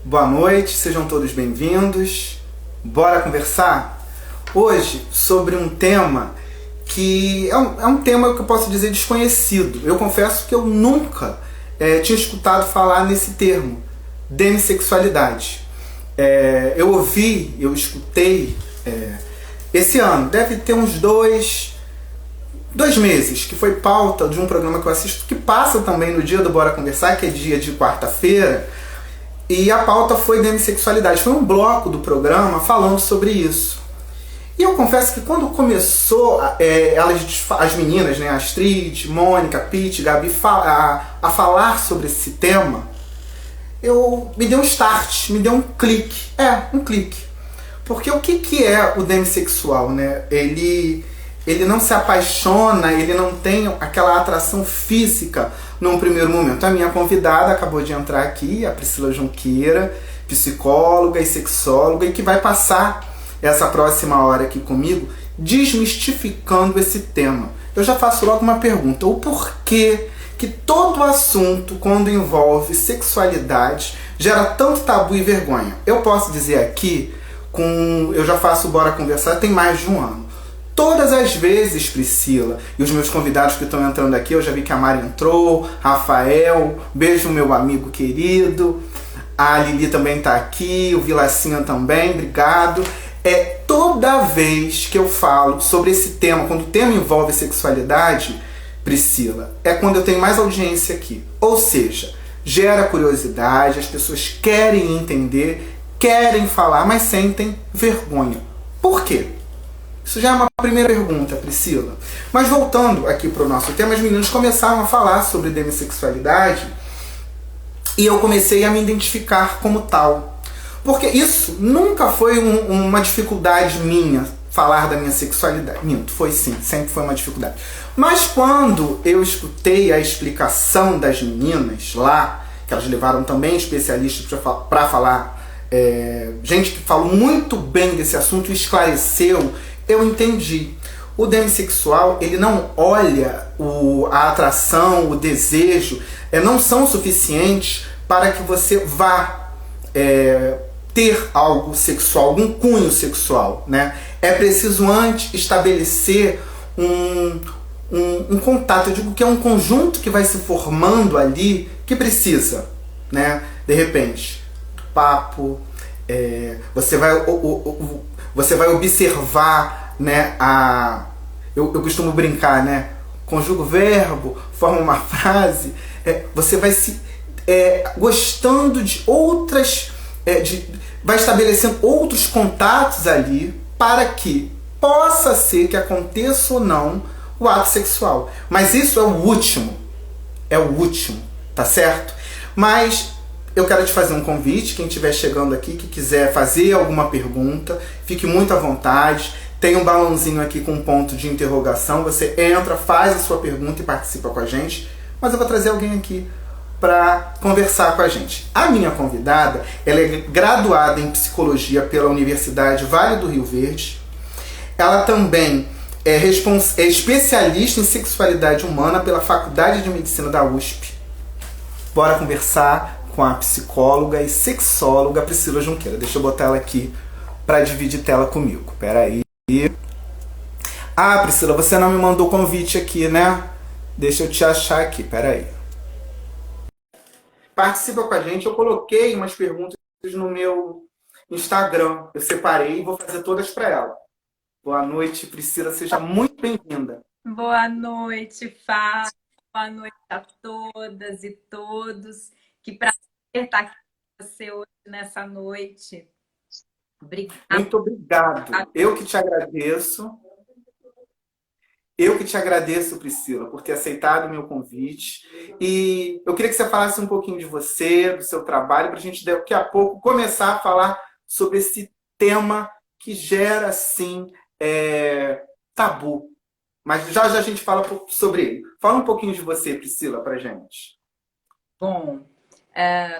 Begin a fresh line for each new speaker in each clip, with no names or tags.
Boa noite, sejam todos bem-vindos. Bora conversar? Hoje sobre um tema que é um tema que eu posso dizer desconhecido. Eu confesso que eu nunca tinha escutado falar nesse termo, demissexualidade. Eu escutei esse ano, deve ter uns dois meses, que foi pauta de um programa que eu assisto, que passa também no dia do Bora Conversar, que é dia de quarta-feira, e a pauta foi demissexualidade. Foi um bloco do programa falando sobre isso. E eu confesso que quando começou as meninas, né, Astrid, Mônica, Pete, Gabi, a falar sobre esse tema, me deu um start, me deu um clique. Um clique. Porque o que é o demissexual, né? Ele não se apaixona, ele não tem aquela atração física num primeiro momento. A minha convidada acabou de entrar aqui, a Priscila Junqueira, psicóloga e sexóloga, e que vai passar essa próxima hora aqui comigo desmistificando esse tema. Eu já faço logo uma pergunta: o porquê que todo assunto, quando envolve sexualidade, gera tanto tabu e vergonha? Eu posso dizer aqui, eu já faço Bora Conversar tem mais de um ano. Todas as vezes, Priscila, e os meus convidados que estão entrando aqui, eu já vi que a Mari entrou, Rafael, beijo meu amigo querido, a Lili também está aqui, o Vilacinha também, obrigado. Toda vez que eu falo sobre esse tema, quando o tema envolve sexualidade, Priscila, é quando eu tenho mais audiência aqui. Ou seja, gera curiosidade, as pessoas querem entender, querem falar, mas sentem vergonha. Por quê? Isso já é uma primeira pergunta, Priscila. Mas voltando aqui para o nosso tema, as meninas começaram a falar sobre demissexualidade e eu comecei a me identificar como tal. Porque isso nunca foi uma dificuldade minha, falar da minha sexualidade. Minto, foi sim, sempre foi uma dificuldade. Mas quando eu escutei a explicação das meninas lá, que elas levaram também especialistas para falar, gente que falou muito bem desse assunto e esclareceu, eu entendi. O demissexual, ele não olha a atração, o desejo, não são suficientes para que você vá ter algo sexual, algum cunho sexual, né? É preciso antes estabelecer um contato. Eu digo que é um conjunto que vai se formando ali, que precisa, né? De repente, papo, você vai observar, né, eu costumo brincar, né, conjuga o verbo, forma uma frase, você vai se gostando de outras, vai estabelecendo outros contatos ali para que possa ser que aconteça ou não o ato sexual. Mas isso é o último, tá certo? Mas eu quero te fazer um convite, quem estiver chegando aqui, que quiser fazer alguma pergunta, fique muito à vontade. Tem um balãozinho aqui com um ponto de interrogação, você entra, faz a sua pergunta e participa com a gente. Mas eu vou trazer alguém aqui para conversar com a gente. A minha convidada, ela é graduada em psicologia pela Universidade Vale do Rio Verde. Ela também é especialista em sexualidade humana pela Faculdade de Medicina da USP. Bora conversar com a psicóloga e sexóloga Priscila Junqueira. Deixa eu botar ela aqui para dividir tela comigo. Pera aí. Priscila, você não me mandou convite aqui, né? Deixa eu te achar aqui, pera aí. Participa com a gente. Eu coloquei umas perguntas no meu Instagram. Eu separei e vou fazer todas para ela. Boa noite, Priscila. Seja muito bem-vinda.
Boa noite, Fábio. Boa noite a todas e todos. Que prazer estar aqui com você hoje nessa noite. Obrigada.
Muito obrigado. Eu que te agradeço. Eu que te agradeço, Priscila, por ter aceitado o meu convite. E eu queria que você falasse um pouquinho de você, do seu trabalho, para a gente daqui a pouco começar a falar sobre esse tema que gera, sim, tabu. Mas já já a gente fala sobre ele. Fala um pouquinho de você, Priscila, para gente.
Bom,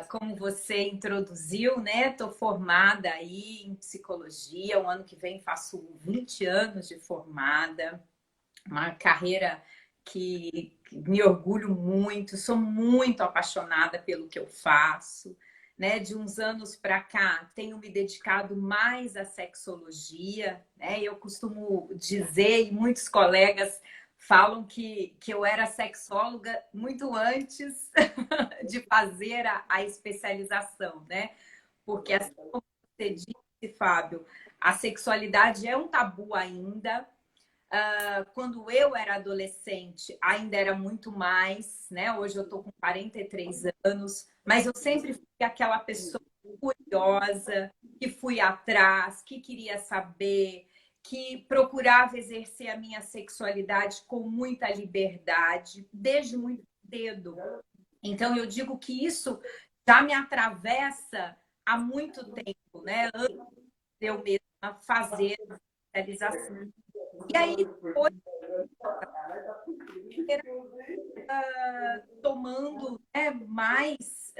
como você introduziu, né? Estou formada aí em psicologia. O ano que vem faço 20 anos de formada. Uma carreira que me orgulho muito. Sou muito apaixonada pelo que eu faço. né, de uns anos para cá, tenho me dedicado mais à sexologia, né? Eu costumo dizer, e muitos colegas falam que eu era sexóloga muito antes de fazer a especialização, né? Porque, assim como você disse, Fábio, a sexualidade é um tabu ainda. Quando eu era adolescente, ainda era muito mais, né? Hoje eu tô com 43 anos, mas eu sempre fui aquela pessoa curiosa, que fui atrás, que queria saber, que procurava exercer a minha sexualidade com muita liberdade, desde muito cedo. Então eu digo que isso já me atravessa há muito tempo, né? Antes de eu mesma fazer a especialização. E aí, depois, tomando, né, mais,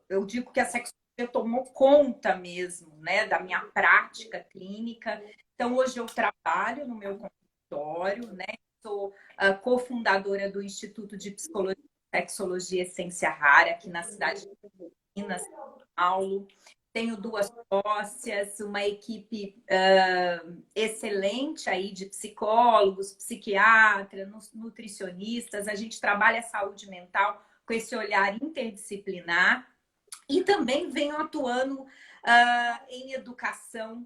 eu digo que a sexologia tomou conta mesmo, né, da minha prática clínica. Então, hoje eu trabalho no meu consultório, né, sou cofundadora do Instituto de Psicologia e Sexologia Essência Rara, aqui na cidade de Minas, São Paulo. Tenho duas sócias, uma equipe excelente aí de psicólogos, psiquiatras, nutricionistas. A gente trabalha a saúde mental com esse olhar interdisciplinar e também venho atuando em educação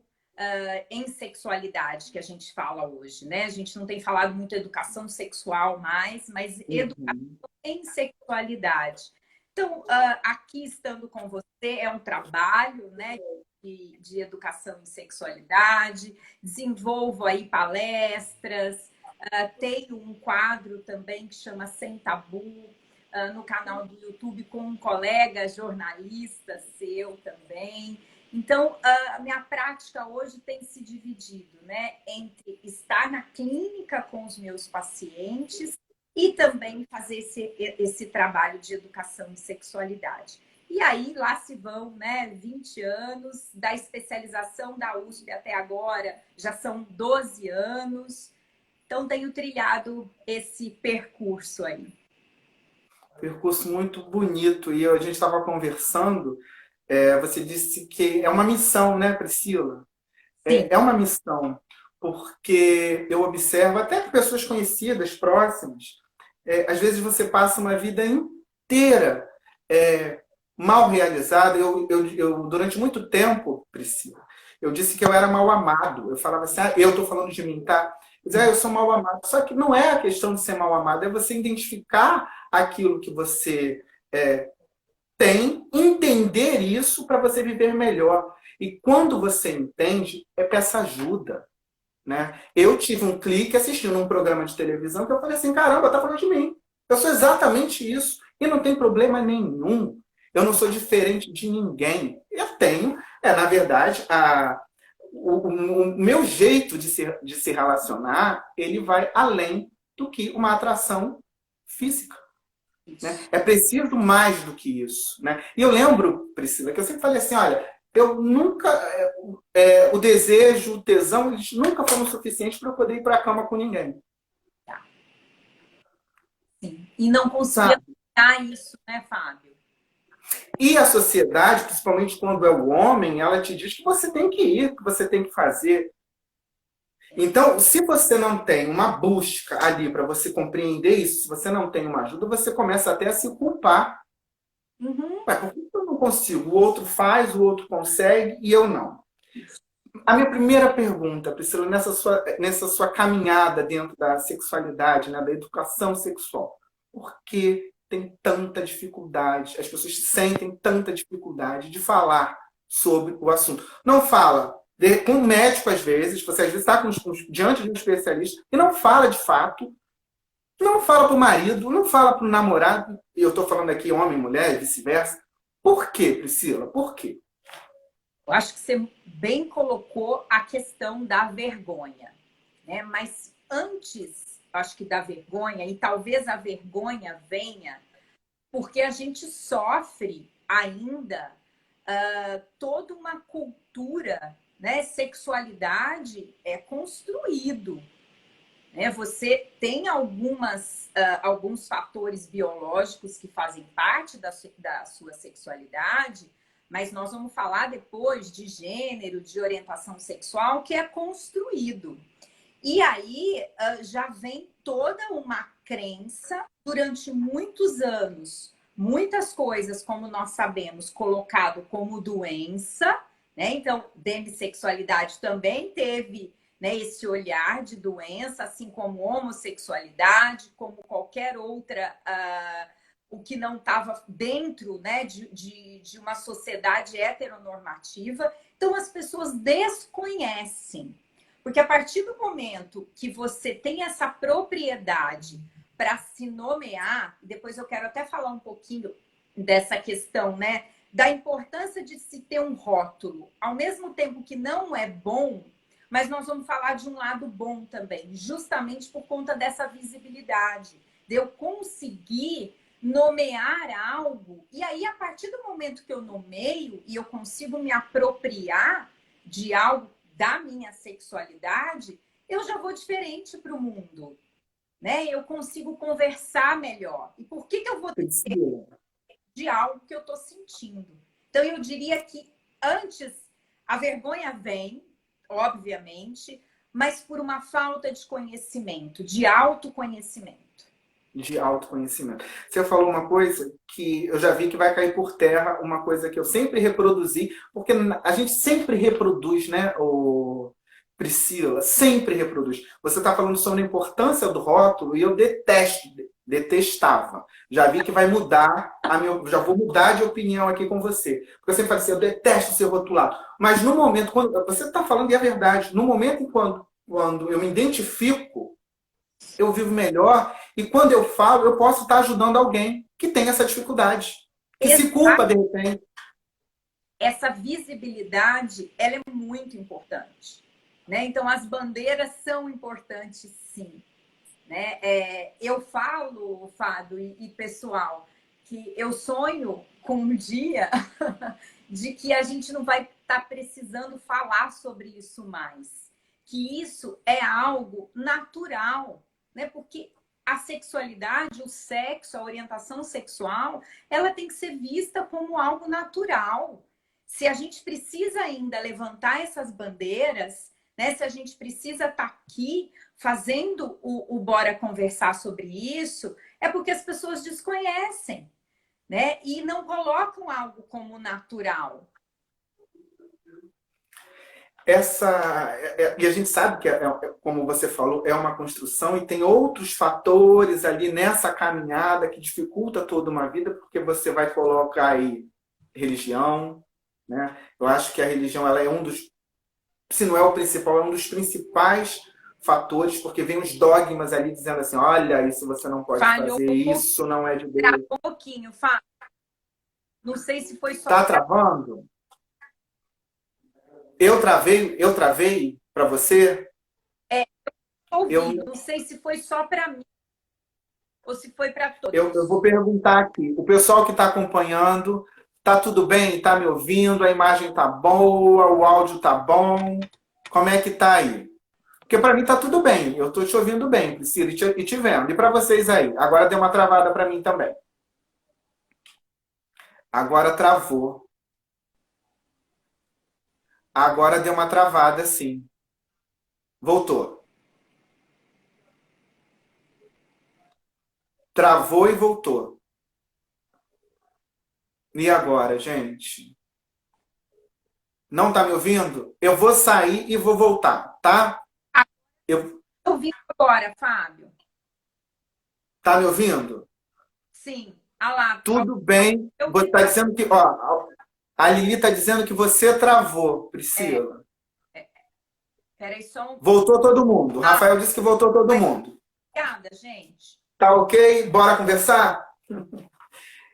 em sexualidade, que a gente fala hoje, né? A gente não tem falado muito educação sexual mais, mas educação em sexualidade. Então, aqui estando com você é um trabalho, né, de educação em sexualidade, desenvolvo aí palestras, tenho um quadro também que chama Sem Tabu, no canal do YouTube com um colega jornalista seu também. Então, a minha prática hoje tem se dividido, né, entre estar na clínica com os meus pacientes e também fazer esse trabalho de educação em sexualidade. E aí, lá se vão, né, 20 anos, da especialização da USP até agora, já são 12 anos. Então, tenho trilhado esse percurso aí.
Percurso muito bonito. E a gente estava conversando, você disse que é uma missão, né, Priscila?
Sim.
É uma missão, porque eu observo, até que pessoas conhecidas, próximas, às vezes você passa uma vida inteira mal realizada. Durante muito tempo, Priscila, eu disse que eu era mal amado. Eu falava assim, eu estou falando de mim, tá? Eu dizia, eu sou mal amado. Só que não é a questão de ser mal amado, é você identificar aquilo que você tem, entender isso para você viver melhor. E quando você entende, peça ajuda. Né? Eu tive um clique assistindo um programa de televisão que eu falei assim, caramba, tá falando de mim. Eu sou exatamente isso. E não tem problema nenhum. Eu não sou diferente de ninguém. Eu tenho, na verdade, o meu jeito de se relacionar, ele vai além do que uma atração física. Né? É preciso mais do que isso. Né? E eu lembro, Priscila, que eu sempre falei assim, olha, eu nunca, o desejo, o tesão, eles nunca foram suficientes para eu poder ir para a cama com ninguém.
Tá. Sim. E não conseguia dar isso, né, Fábio?
E a sociedade, principalmente quando é o homem, ela te diz que você tem que ir, que você tem que fazer. Então, se você não tem uma busca ali para você compreender isso, se você não tem uma ajuda, você começa até a se culpar. Mas por que eu não consigo? O outro faz, o outro consegue e eu não. A minha primeira pergunta, Priscila, nessa sua caminhada dentro da sexualidade, né, da educação sexual, por que tem tanta dificuldade, as pessoas sentem tanta dificuldade de falar sobre o assunto? Não fala com um médico, às vezes, você às vezes está diante de um especialista e não fala de fato, não fala para o marido, não fala para o namorado, e eu estou falando aqui homem, mulher e vice-versa. Por quê, Priscila? Por quê?
Eu acho que você bem colocou a questão da vergonha, né? Mas antes, acho que da vergonha, e talvez a vergonha venha porque a gente sofre ainda toda uma cultura, né? Sexualidade é construído. né? Você tem alguns fatores biológicos que fazem parte da sua sexualidade, mas nós vamos falar depois de gênero, de orientação sexual, que é construído. E aí já vem toda uma crença durante muitos anos, muitas coisas, como nós sabemos, colocado como doença, né? Então, demissexualidade também teve, né, esse olhar de doença, assim como homossexualidade, como qualquer outra, o que não estava dentro, né, de uma sociedade heteronormativa. Então, as pessoas desconhecem. Porque a partir do momento que você tem essa propriedade para se nomear, depois eu quero até falar um pouquinho dessa questão, né, da importância de se ter um rótulo, ao mesmo tempo que não é bom, mas nós vamos falar de um lado bom também, justamente por conta dessa visibilidade, de eu conseguir nomear algo, e aí a partir do momento que eu nomeio e eu consigo me apropriar de algo da minha sexualidade, eu já vou diferente para o mundo, né? Eu consigo conversar melhor. E por que eu vou ter de algo que eu estou sentindo? Então, eu diria que antes a vergonha vem, obviamente, mas por uma falta de conhecimento, de autoconhecimento.
De autoconhecimento. Você falou uma coisa que eu já vi que vai cair por terra, uma coisa que eu sempre reproduzi, porque a gente sempre reproduz, né, Priscila? Sempre reproduz. Você está falando sobre a importância do rótulo e eu detestava. Já vi que vai mudar, já vou mudar de opinião aqui com você. Porque eu sempre falei assim, eu detesto ser rotulado. Mas no momento, quando você está falando e é verdade, no momento em quando eu me identifico, eu vivo melhor, e quando eu falo, eu posso estar ajudando alguém que tem essa dificuldade, que se culpa de repente.
Essa visibilidade, ela é muito importante, né? Então, as bandeiras são importantes, sim. Né? Eu falo, Fábio e pessoal, que eu sonho com um dia de que a gente não vai estar precisando falar sobre isso mais. Que isso é algo natural, né? Porque a sexualidade, o sexo, a orientação sexual, ela tem que ser vista como algo natural. Se a gente precisa ainda levantar essas bandeiras, né? Se a gente precisa estar aqui fazendo o Bora Conversar sobre isso, é porque as pessoas desconhecem, né? E não colocam algo como natural.
E a gente sabe que, como você falou, é uma construção e tem outros fatores ali nessa caminhada que dificulta toda uma vida, porque você vai colocar aí religião, né? Eu acho que a religião ela é um dos, se não é o principal, é um dos principais fatores, porque vem os dogmas ali dizendo assim, olha, isso você não pode fazer, isso não é de Deus.
Travou um pouquinho, Fábio. Não sei se foi só...
Tá travando? Eu travei para você?
Não sei se foi só para mim ou se foi para todos.
Eu vou perguntar aqui. O pessoal que está acompanhando, tá tudo bem? Tá me ouvindo? A imagem tá boa? O áudio tá bom? Como é que tá aí? Porque para mim tá tudo bem. Eu tô te ouvindo bem, Priscila, e te vendo. E para vocês aí? Agora deu uma travada para mim também. Agora travou. Agora deu uma travada, sim. Voltou. Travou e voltou. E agora, gente? Não tá me ouvindo? Eu vou sair e vou voltar, tá?
Eu ouvi agora, Fábio.
Tá me ouvindo?
Sim. Ah lá.
Tudo bem. Você tá dizendo que... Ó, a Lili tá dizendo que você travou, Priscila.
Peraí, só um...
Voltou todo mundo. O Rafael disse que voltou todo mundo.
Obrigada, gente.
Tá ok? Bora conversar?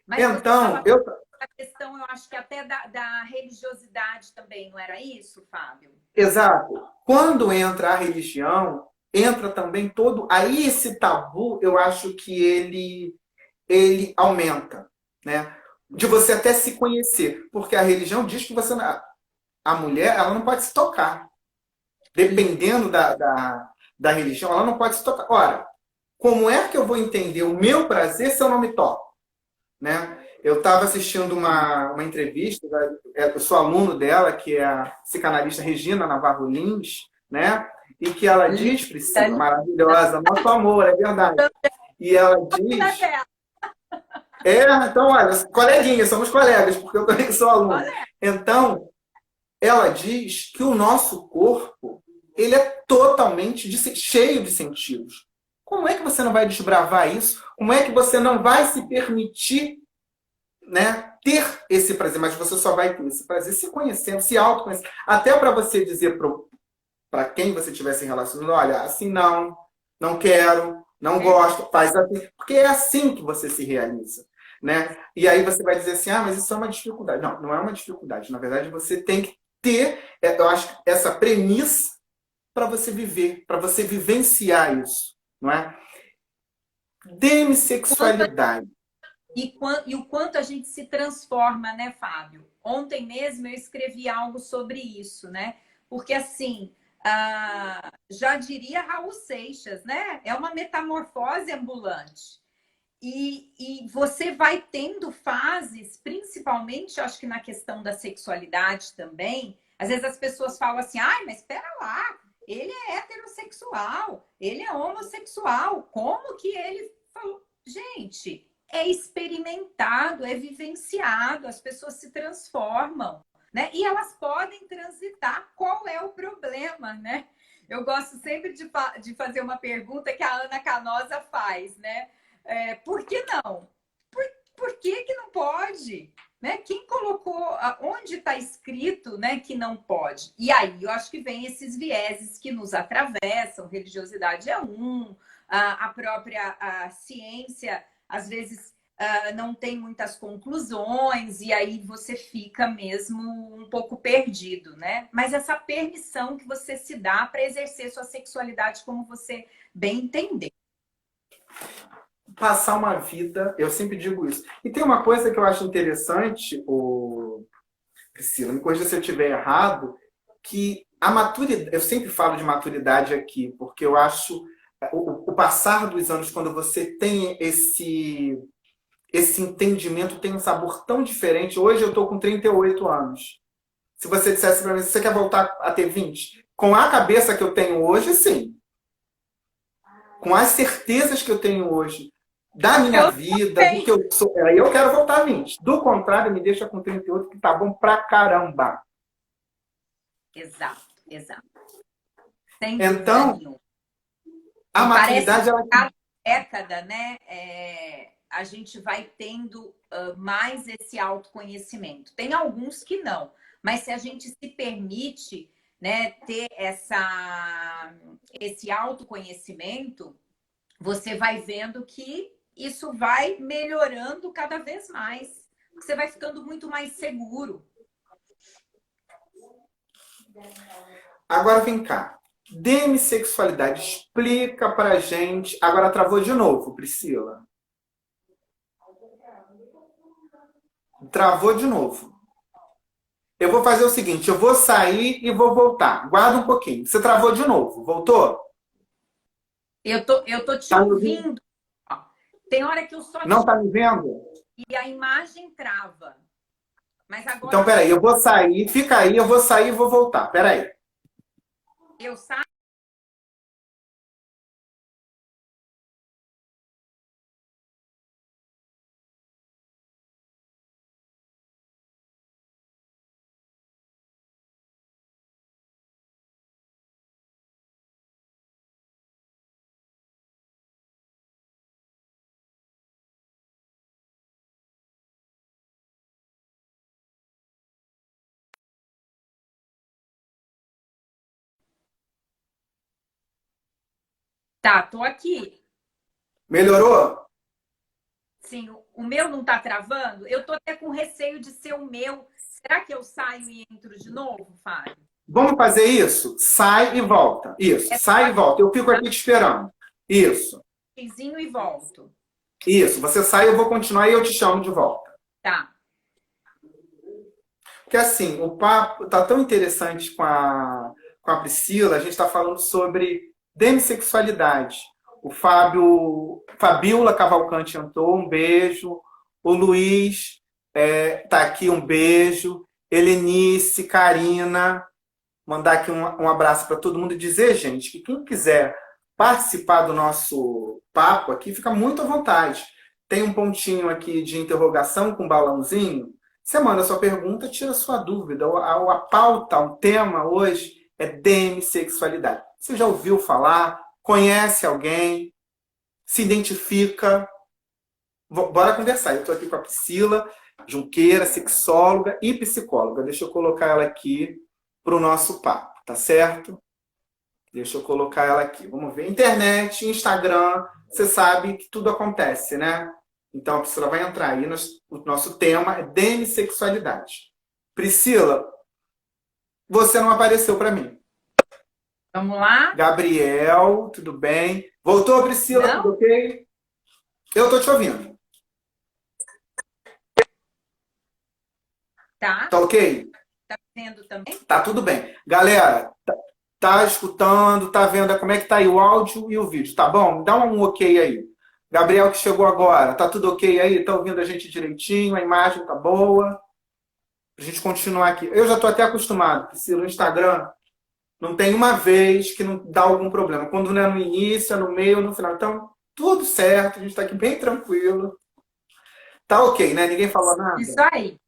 Mas
então,
a questão, eu acho que até da religiosidade também, não era isso, Fábio?
Exato. Quando entra a religião, entra também todo... Aí esse tabu, eu acho que ele aumenta, né? De você até se conhecer. Porque a religião diz que a mulher ela não pode se tocar. Dependendo da religião, ela não pode se tocar. Ora, como é que eu vou entender o meu prazer se eu não me toco? Né? Eu estava assistindo uma entrevista, eu sou aluno dela, que é a psicanalista Regina Navarro Lins, né? E que ela diz, Priscila, maravilhosa, nosso amor, é verdade. E ela diz... então, olha, coleguinha, somos colegas, porque eu também sou aluno. Então, ela diz que o nosso corpo, ele é totalmente cheio de sentidos. Como é que você não vai desbravar isso? Como é que você não vai se permitir, né, ter esse prazer? Mas você só vai ter esse prazer se conhecendo, se autoconhecendo. Até para você dizer para quem você estiver se relacionando, olha, assim não quero, não gosto, faz assim. Porque é assim que você se realiza. Né? E aí você vai dizer assim, mas isso é uma dificuldade. Não, não é uma dificuldade. Na verdade, você tem que ter, eu acho, essa premissa para você viver, para você vivenciar isso. Não é? Demissexualidade.
E o quanto a gente se transforma, né, Fábio? Ontem mesmo eu escrevi algo sobre isso, né? Porque, assim, já diria Raul Seixas, né? É uma metamorfose ambulante. E você vai tendo fases, principalmente, acho que na questão da sexualidade também. Às vezes as pessoas falam assim, mas espera lá, ele é heterossexual, ele é homossexual. Como que ele falou? Gente, é experimentado, é vivenciado, as pessoas se transformam, né? E elas podem transitar. Qual é o problema, né? Eu gosto sempre de fazer uma pergunta que a Ana Canosa faz, né? Por que não? Por que não pode? Né? Quem colocou, onde está escrito, né, que não pode? E aí eu acho que vem esses vieses que nos atravessam, religiosidade é a própria ciência, às vezes, não tem muitas conclusões, e aí você fica mesmo um pouco perdido, né? Mas essa permissão que você se dá para exercer sua sexualidade como você bem entender.
Passar uma vida, eu sempre digo isso. E tem uma coisa que eu acho interessante, Priscila, me corrija se eu estiver errado, que a maturidade, eu sempre falo de maturidade aqui, porque eu acho o passar dos anos, quando você tem esse entendimento, tem um sabor tão diferente. Hoje eu estou com 38 anos. Se você dissesse para mim, você quer voltar a ter 20? Com a cabeça que eu tenho hoje, sim. Com as certezas que eu tenho hoje, da minha vida, do que eu sou. Aí eu quero voltar a 20. Do contrário, me deixa com 38, que tá bom pra caramba.
Exato.
Então, a maturidade...
Cada década, né, a gente vai tendo mais esse autoconhecimento. Tem alguns que não, mas se a gente se permite, né, ter esse autoconhecimento, você vai vendo que isso vai melhorando cada vez mais. Você vai ficando muito mais seguro.
Agora vem cá. Demissexualidade. Explica pra gente. Agora travou de novo, Priscila. Travou de novo. Eu vou fazer o seguinte, eu vou sair e vou voltar. Guarda um pouquinho. Você travou de novo. Voltou?
Eu tô te ouvindo. Tem hora que eu só...
Não tá me vendo?
E a imagem trava. Mas agora...
Então, peraí, eu vou sair. Fica aí, eu vou sair e vou voltar. Peraí.
Eu saio. Tá, tô aqui.
Melhorou?
Sim, o meu não tá travando? Eu tô até com receio de ser o meu. Será que eu saio e entro de novo, Fábio?
Vamos fazer isso? Sai e volta. Isso, sai e volta. Eu fico aqui te esperando. Isso.
E volto.
Isso, você sai, eu vou continuar e eu te chamo de volta.
Tá.
Porque o papo tá tão interessante com a Priscila, a gente está falando sobre demissexualidade. O Fabiola Cavalcante entrou, um beijo. O Luiz tá aqui, um beijo. Helenice, Karina, mandar aqui um abraço para todo mundo e dizer, gente, que quem quiser participar do nosso papo aqui, fica muito à vontade. Tem um pontinho aqui de interrogação com um balãozinho. Você manda a sua pergunta, tira a sua dúvida. A pauta, o tema hoje é demissexualidade. Você já ouviu falar? Conhece alguém? Se identifica? Bora conversar. Eu estou aqui com a Priscila Junqueira, sexóloga e psicóloga. Deixa eu colocar ela aqui para o nosso papo, tá certo? Deixa eu colocar ela aqui. Vamos ver. Internet, Instagram, você sabe que tudo acontece, né? Então a Priscila vai entrar aí. O nosso tema é demissexualidade. Priscila, você não apareceu para mim.
Vamos lá?
Gabriel, tudo bem? Voltou, Priscila?
Não?
Tudo ok? Eu tô te ouvindo.
Tá.
Tá ok?
Tá vendo também?
Tá tudo bem. Galera, tá escutando, tá vendo como é que tá aí o áudio e o vídeo, tá bom? Dá um ok aí. Gabriel que chegou agora, tá tudo ok aí? Tá ouvindo a gente direitinho? A imagem tá boa? Pra gente continuar aqui. Eu já tô até acostumado, Priscila, no Instagram não tem uma vez que não dá algum problema. Quando não é no início, é no meio, no final. Então, tudo certo, a gente tá aqui bem tranquilo. Tá ok, né? Ninguém falou nada?
Isso aí.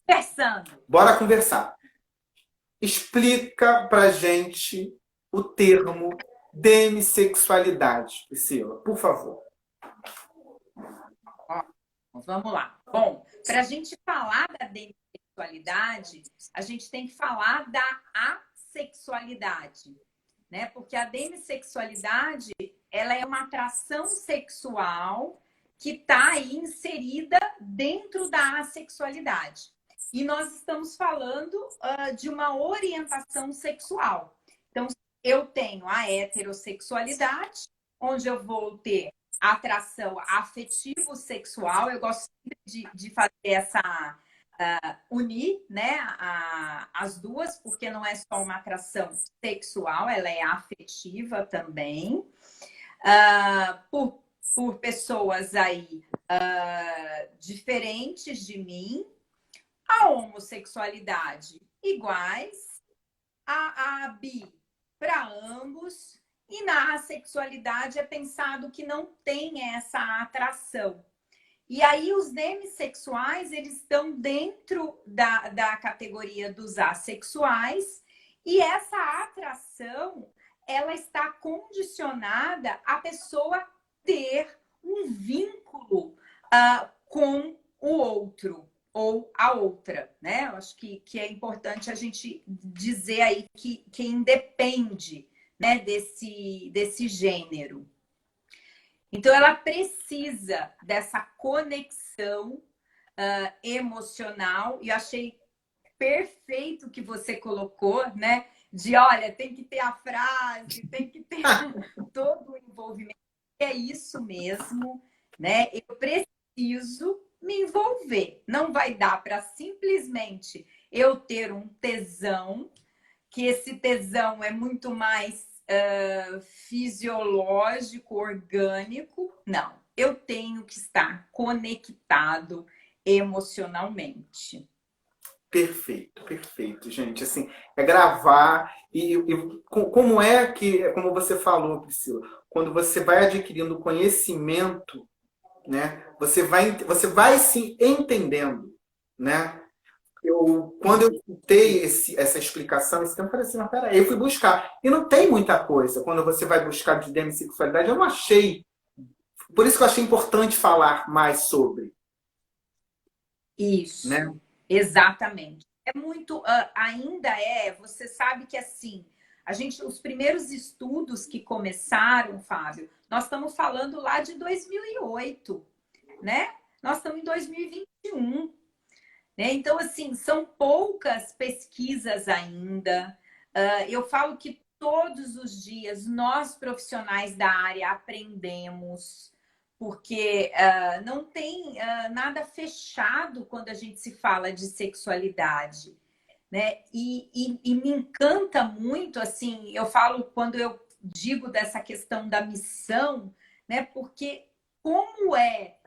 Conversando.
Bora conversar. Explica pra gente o termo demissexualidade, Priscila, por favor.
Vamos lá. Bom, para a gente falar da demissexualidade, a gente tem que falar da assexualidade, né? Porque a demissexualidade, ela é uma atração sexual que está aí inserida dentro da assexualidade. E nós estamos falando de uma orientação sexual. Então, eu tenho a heterossexualidade, onde eu vou ter atração afetivo-sexual. Eu gosto de fazer essa unir, né, as duas, porque não é só uma atração sexual, ela é afetiva também. Por pessoas aí diferentes de mim. A homossexualidade iguais, a bi para ambos. E na assexualidade é pensado que não tem essa atração. E aí os demissexuais, eles estão dentro da categoria dos assexuais. E essa atração, ela está condicionada à pessoa ter um vínculo com o outro ou a outra, né? Eu acho que é importante a gente dizer aí que independe, né, desse gênero. Então, ela precisa dessa conexão emocional, e eu achei perfeito que você colocou, né? De, olha, tem que ter a frase, tem que ter todo o envolvimento. É isso mesmo, né? Eu preciso me envolver. Não vai dar para simplesmente eu ter um tesão, que esse tesão é muito mais fisiológico, orgânico. Não, eu tenho que estar conectado emocionalmente.
Perfeito, perfeito, gente. Assim, é gravar como é que, como você falou, Priscila, quando você vai adquirindo conhecimento, né, você vai se entendendo, né? Quando eu escutei essa explicação, esse tempo, eu falei assim, mas peraí, eu fui buscar. E não tem muita coisa. Quando você vai buscar de demissexualidade, eu não achei. Por isso que eu achei importante falar mais sobre.
Isso,
né?
Exatamente. É muito, ainda você sabe que assim, os primeiros estudos que começaram, Fábio, nós estamos falando lá de 2008, né? Nós estamos em 2021, né? Então, assim, são poucas pesquisas ainda. Eu falo que todos os dias nós, profissionais da área, aprendemos, porque não tem nada fechado quando a gente se fala de sexualidade, né? E me encanta muito, assim, eu falo quando eu digo dessa questão da missão, né? Porque como é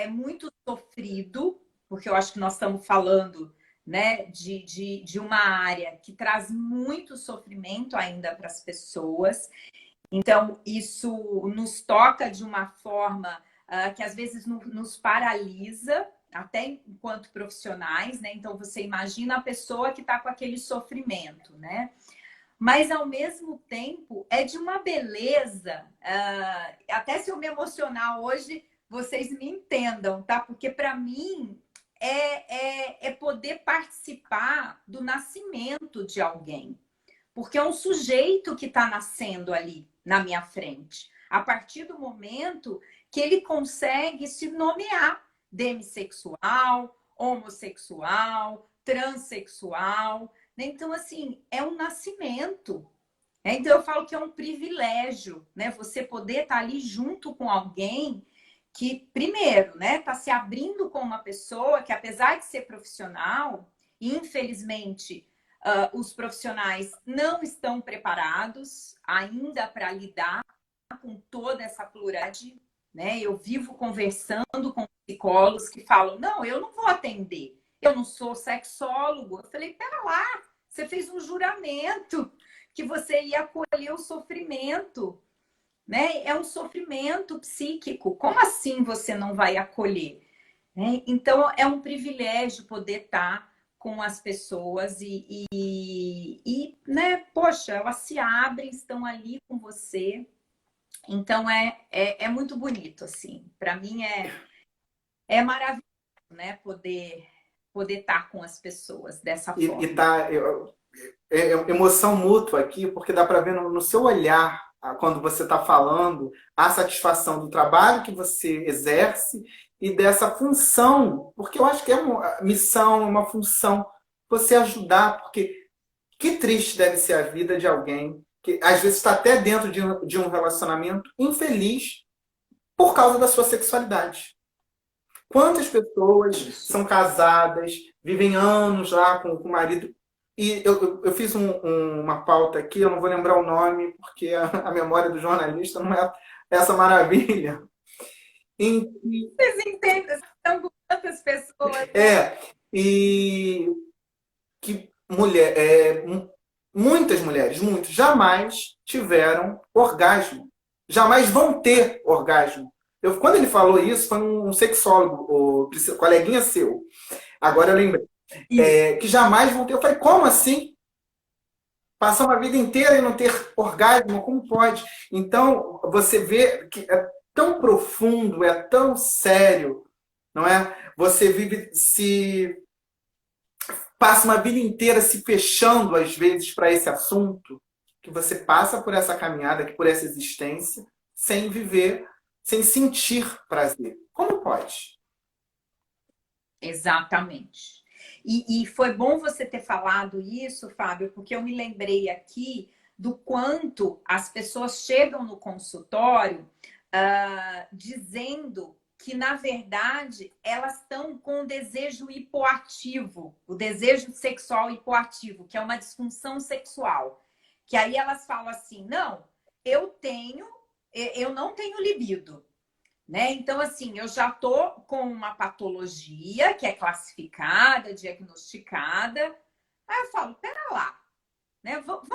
muito sofrido, porque eu acho que nós estamos falando, né, de uma área que traz muito sofrimento ainda para as pessoas. Então, isso nos toca de uma forma que às vezes nos paralisa, até enquanto profissionais, né? Então, você imagina a pessoa que está com aquele sofrimento, né? Mas, ao mesmo tempo, é de uma beleza. Até se eu me emocionar hoje, vocês me entendam, tá? Porque, para mim, é poder participar do nascimento de alguém. Porque é um sujeito que está nascendo ali na minha frente. A partir do momento que ele consegue se nomear demissexual, homossexual, transexual. Né? Então, assim, é um nascimento. Né? Então, eu falo que é um privilégio, né? Você poder estar ali junto com alguém que, primeiro, né, está se abrindo com uma pessoa que, apesar de ser profissional, infelizmente, os profissionais não estão preparados ainda para lidar com toda essa pluralidade, né? Eu vivo conversando com psicólogos que falam, não, eu não vou atender, eu não sou sexólogo. Eu falei, pera lá, você fez um juramento que você ia acolher o sofrimento, né? É um sofrimento psíquico, como assim você não vai acolher? Né? Então, é um privilégio poder estar com as pessoas né, poxa, elas se abrem, estão ali com você. Então, é muito bonito, assim. Para mim, é maravilhoso, né, poder estar com as pessoas dessa forma.
É emoção mútua aqui, porque dá para ver no seu olhar, quando você está falando, a satisfação do trabalho que você exerce e dessa função, porque eu acho que é uma missão, uma função, você ajudar, porque que triste deve ser a vida de alguém que às vezes está até dentro de um relacionamento infeliz por causa da sua sexualidade. Quantas pessoas são casadas, vivem anos lá com o marido. E eu fiz uma pauta aqui, eu não vou lembrar o nome, porque a memória do jornalista não é essa maravilha.
Vocês entendem? São quantas pessoas?
E que muitas mulheres, jamais tiveram orgasmo. Jamais vão ter orgasmo. Quando ele falou isso, foi um sexólogo, o coleguinha seu. Agora eu lembrei. Que jamais vão ter. Eu falei, como assim? Passar uma vida inteira e não ter orgasmo? Como pode? Então, você vê que é tão profundo, é tão sério, não é? Você passa uma vida inteira se fechando, às vezes, para esse assunto, que você passa por essa caminhada, por essa existência, sem viver, sem sentir prazer. Como pode?
Exatamente. E foi bom você ter falado isso, Fábio, porque eu me lembrei aqui do quanto as pessoas chegam no consultório dizendo que, na verdade, elas estão com o desejo hipoativo, o desejo sexual hipoativo, que é uma disfunção sexual. Que aí elas falam assim, não, eu não tenho libido. Né? Então, assim, eu já tô com uma patologia que é classificada, diagnosticada. Aí eu falo, pera lá, né? Vamos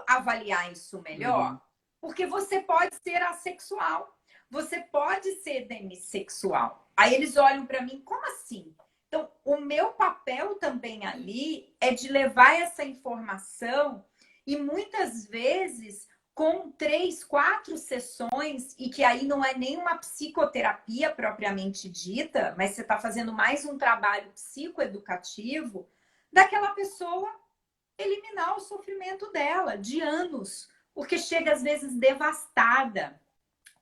avaliar isso melhor? Porque você pode ser assexual, você pode ser demissexual. Aí eles olham para mim, como assim? Então, o meu papel também ali é de levar essa informação e muitas vezes com 3, 4 sessões, e que aí não é nem uma psicoterapia propriamente dita, mas você está fazendo mais um trabalho psicoeducativo, daquela pessoa eliminar o sofrimento dela de anos, porque chega às vezes devastada,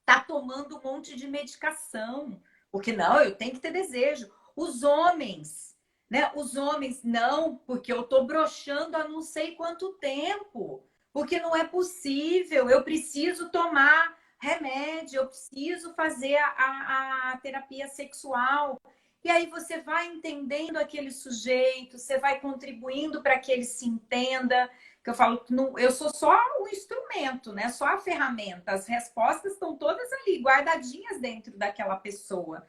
tá tomando um monte de medicação, porque não, eu tenho que ter desejo. Os homens, né? Os homens, não, porque eu tô broxando há não sei quanto tempo. Porque não é possível, eu preciso tomar remédio, eu preciso fazer a terapia sexual. E aí você vai entendendo aquele sujeito, você vai contribuindo para que ele se entenda. Que eu falo que não, eu sou só o instrumento, né? Só a ferramenta. As respostas estão todas ali, guardadinhas dentro daquela pessoa.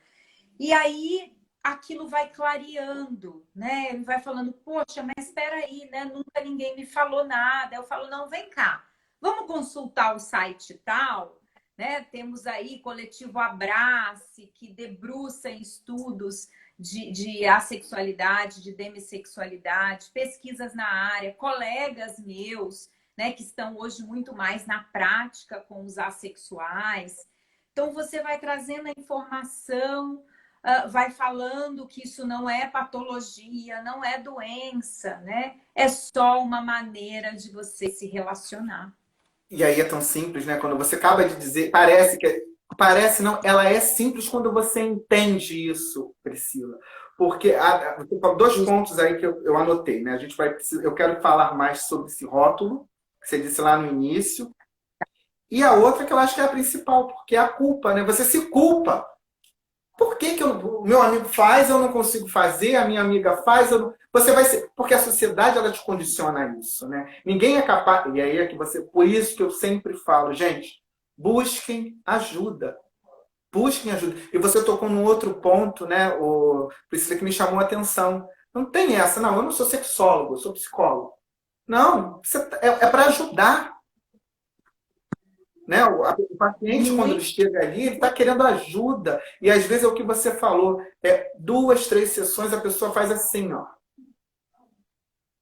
E aí aquilo vai clareando, né? Ele vai falando, poxa, mas espera aí, né? Nunca ninguém me falou nada. Eu falo, não, vem cá, vamos consultar o site tal, né? Temos aí Coletivo Abrace, que debruça em estudos de assexualidade, de demissexualidade, pesquisas na área, colegas meus, né, que estão hoje muito mais na prática com os assexuais. Então, você vai trazendo a informação, vai falando que isso não é patologia, não é doença, né? É só uma maneira de você se relacionar.
E aí é tão simples, né? Quando você acaba de dizer, parece que parece não, ela é simples quando você entende isso, Priscila. Porque você falou dois pontos aí que eu anotei, né? A gente vai eu quero falar mais sobre esse rótulo que você disse lá no início. E a outra que eu acho que é a principal, porque é a culpa, né? Você se culpa. Por que, que o meu amigo faz, eu não consigo fazer, a minha amiga faz, eu não... Você vai ser... Porque a sociedade, ela te condiciona a isso, né? Ninguém é capaz... E aí é que você... Por isso que eu sempre falo, gente, busquem ajuda. Busquem ajuda. E você tocou num outro ponto, né, Priscila, que me chamou a atenção. Não tem essa, não, eu não sou sexólogo, eu sou psicólogo. Não, é para ajudar. Né? O paciente, quando ele chega ali, ele está querendo ajuda. E às vezes é o que você falou, 2, 3 sessões, a pessoa faz assim, ó.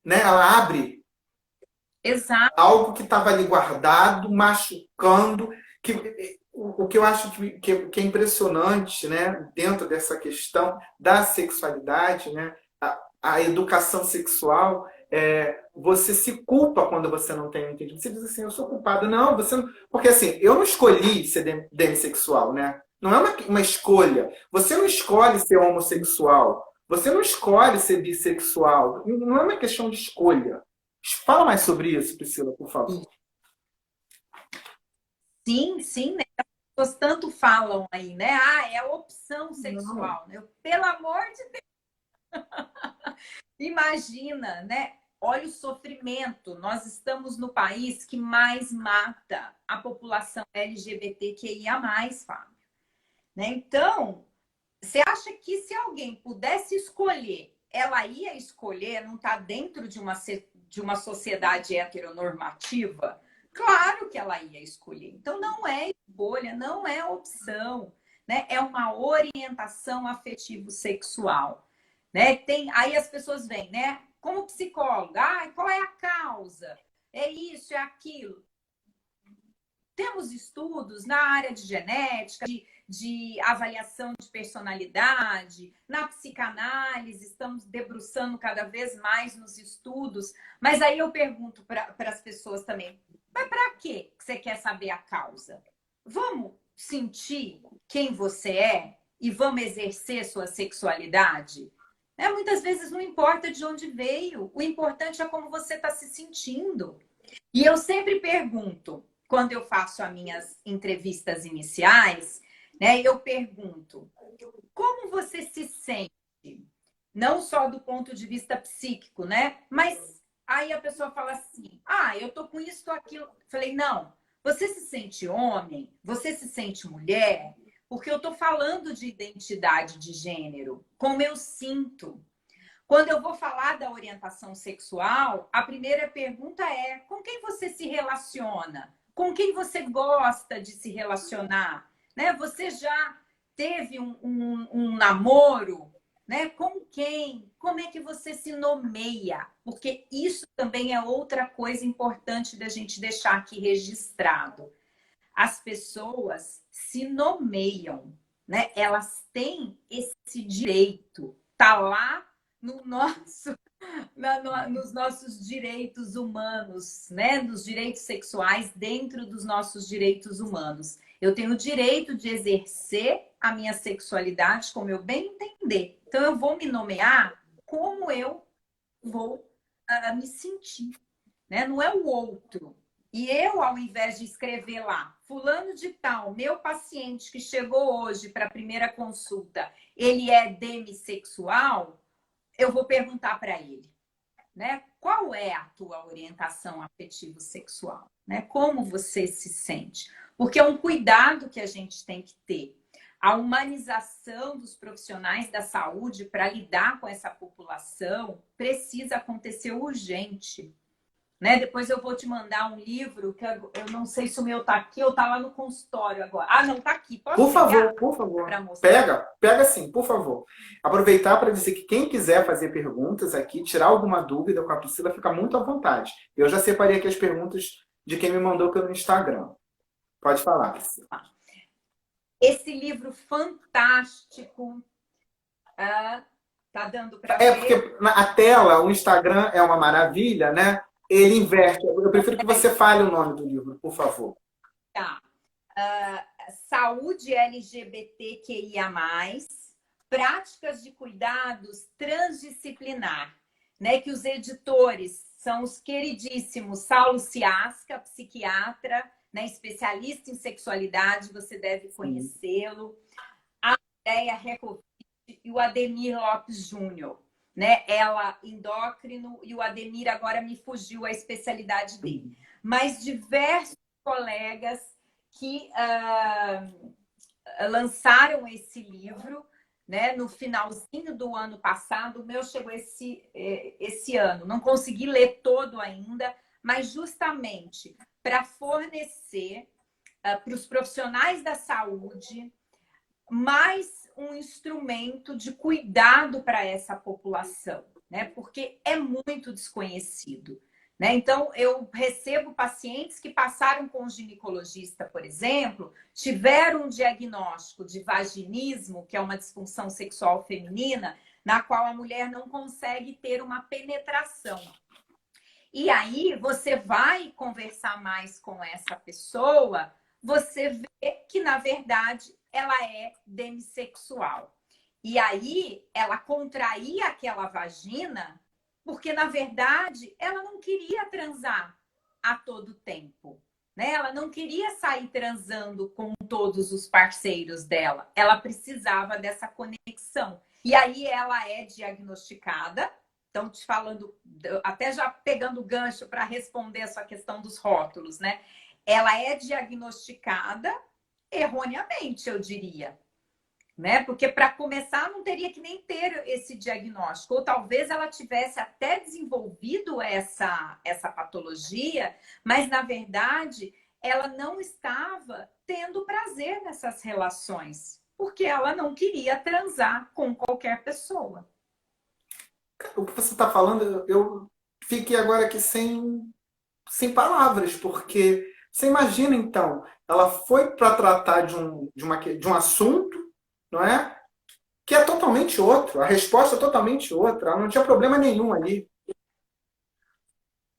Né? Ela abre
Exato.
algo que estava ali guardado, machucando. O que eu acho que é impressionante, né? Dentro dessa questão da sexualidade, né? A educação sexual, você se culpa quando você não tem entendido. Você diz assim, eu sou culpada. Não, você não... Porque assim, eu não escolhi ser demissexual, né? Não é uma escolha. Você não escolhe ser homossexual. Você não escolhe ser bissexual. Não é uma questão de escolha. Fala mais sobre isso, Priscila, por favor.
Sim, sim, né? As pessoas tanto falam aí, né? Ah, é a opção sexual. Né? Pelo amor de Deus. Imagina, né? Olha o sofrimento. Nós estamos no país que mais mata a população LGBTQIA+, Fábio. Né? Então, você acha que se alguém pudesse escolher, ela ia escolher não estar dentro de uma sociedade heteronormativa? Claro que ela ia escolher. Então, não é escolha, não é opção. Né? É uma orientação afetivo-sexual. Né? Aí as pessoas vêm, né? Como psicóloga, qual é a causa? É isso, é aquilo. Temos estudos na área de genética, de avaliação de personalidade, na psicanálise, estamos debruçando cada vez mais nos estudos. Mas aí eu pergunto para as pessoas também, mas para que você quer saber a causa? Vamos sentir quem você é e vamos exercer sua sexualidade? Muitas vezes não importa de onde veio, o importante é como você está se sentindo. E eu sempre pergunto, quando eu faço as minhas entrevistas iniciais, né, eu pergunto, como você se sente? Não só do ponto de vista psíquico, né? Mas aí a pessoa fala assim, eu tô com isso, tô aquilo. Falei, não, você se sente homem? Você se sente mulher? Porque eu tô falando de identidade de gênero, como eu sinto. Quando eu vou falar da orientação sexual, a primeira pergunta é: com quem você se relaciona? Com quem você gosta de se relacionar? Né? Você já teve um namoro? Né? Com quem? Como é que você se nomeia? Porque isso também é outra coisa importante da gente deixar aqui registrado. As pessoas se nomeiam, né? Elas têm esse direito. Tá lá no nos nossos direitos humanos, né? Nos direitos sexuais dentro dos nossos direitos humanos. Eu tenho o direito de exercer a minha sexualidade como eu bem entender. Então, eu vou me nomear como eu vou me sentir, né? Não é o outro. E eu, ao invés de escrever lá, fulano de tal, meu paciente que chegou hoje para a primeira consulta, ele é demissexual, eu vou perguntar para ele, né? Qual é a tua orientação afetivo-sexual? Né? Como você se sente? Porque é um cuidado que a gente tem que ter. A humanização dos profissionais da saúde para lidar com essa população precisa acontecer urgente. Né? Depois eu vou te mandar um livro que eu não sei se o meu tá aqui ou tá lá no consultório agora. Ah, não, tá aqui. Posso pegar?
Por favor. Pega sim, por favor. Aproveitar para dizer que quem quiser fazer perguntas aqui, tirar alguma dúvida com a Priscila, fica muito à vontade. Eu já separei aqui as perguntas de quem me mandou pelo Instagram. Pode falar, Priscila.
Esse livro fantástico, tá dando para ver?
É porque a tela, o Instagram é uma maravilha, né? Ele inverte. Eu prefiro que você fale o nome do livro, por favor.
Tá. Saúde LGBTQIA+, práticas de cuidados transdisciplinar, né? Que os editores são os queridíssimos Saulo Ciasca, psiquiatra, né? Especialista em sexualidade, você deve conhecê-lo. A Andréia Recovite e o Ademir Lopes Júnior. Né? Ela, endócrino, e o Ademir agora me fugiu a especialidade dele. Mas diversos colegas que lançaram esse livro, né? No finalzinho do ano passado. O meu chegou esse ano. Não consegui ler todo ainda, mas justamente para fornecer para os profissionais da saúde mais um instrumento de cuidado para essa população, né? Porque é muito desconhecido, né? Então, eu recebo pacientes que passaram com o ginecologista, por exemplo, tiveram um diagnóstico de vaginismo, que é uma disfunção sexual feminina, na qual a mulher não consegue ter uma penetração. E aí, você vai conversar mais com essa pessoa, você vê que, na verdade, ela é demissexual. E aí, ela contraía aquela vagina porque, na verdade, ela não queria transar a todo tempo. Né? Ela não queria sair transando com todos os parceiros dela. Ela precisava dessa conexão. E aí, ela é diagnosticada. Então, te falando, até já pegando o gancho para responder a sua questão dos rótulos, né? Ela é diagnosticada erroneamente, eu diria, né? Porque para começar não teria que nem ter esse diagnóstico, ou talvez ela tivesse até desenvolvido essa patologia, mas na verdade ela não estava tendo prazer nessas relações, porque ela não queria transar com qualquer pessoa.
O que você está falando, eu fiquei agora aqui sem palavras, porque você imagina, então, ela foi para tratar de um assunto, não é? Que é totalmente outro, a resposta é totalmente outra, ela não tinha problema nenhum ali.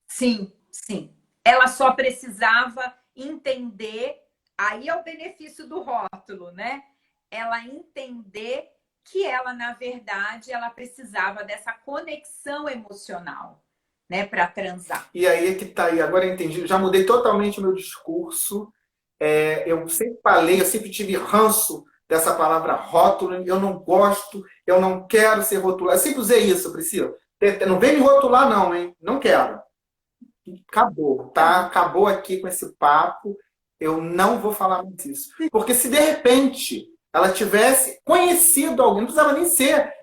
Sim, sim. Ela só precisava entender, aí é o benefício do rótulo, né? Ela entender que ela, na verdade, ela precisava dessa conexão emocional, né, para transar.
E aí é que tá aí, agora eu entendi, já mudei totalmente o meu discurso. Eu sempre falei, eu sempre tive ranço dessa palavra rótulo, eu não gosto, eu não quero ser rotulado. Eu sempre usei isso, Priscila. Não vem me rotular não, hein? Não quero. Acabou, tá? Acabou aqui com esse papo. Eu não vou falar mais isso. Porque se de repente ela tivesse conhecido alguém, não precisava nem ser.